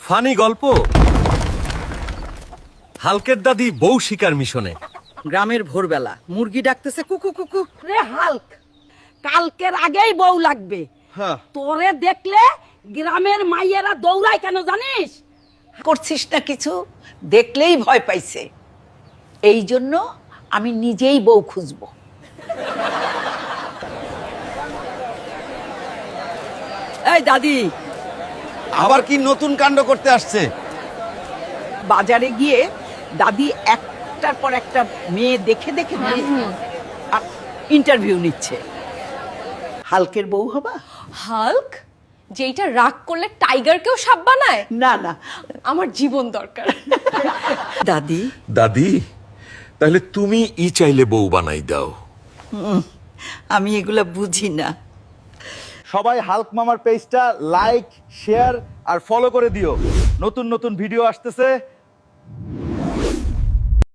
Funny গল্প হালকের দাদি বউ শিকার মিশনে। গ্রামের ভোরবেলা মুরগি ডাকতেছে কুকু কুকু। রে হাল্ক, কালকের আগেই বউ লাগবে। হ্যাঁ। তোরে দেখলে গ্রামের মাইয়েরা দৌড়ায় কেন জানিস? করছিস না কিছু, দেখলেই ভয় পাইছে। এই জন্য আমি নিজেই বউ খুঁজবো। এই দাদি, আবার কি নতুন কাণ্ড করতে আসছে? বাজারে গিয়ে দাদি একটার পর একটা মেয়ে দেখে দেখে ইন্টারভিউ নিচ্ছে। হালকের বউ হবা? হাল্ক যেইটা রাগ করলে টাইগারকেও সাপ বানায়, না না, আমার জীবন দরকার। দাদি দাদি, তাহলে তুমি চাইলে বউ বানাই দাও। আমি এগুলা বুঝি না। সবাই হাল্ক মামার পেজটা লাইক, শেয়ার আর ফলো করে দিও। নতুন নতুন ভিডিও আসতেছে,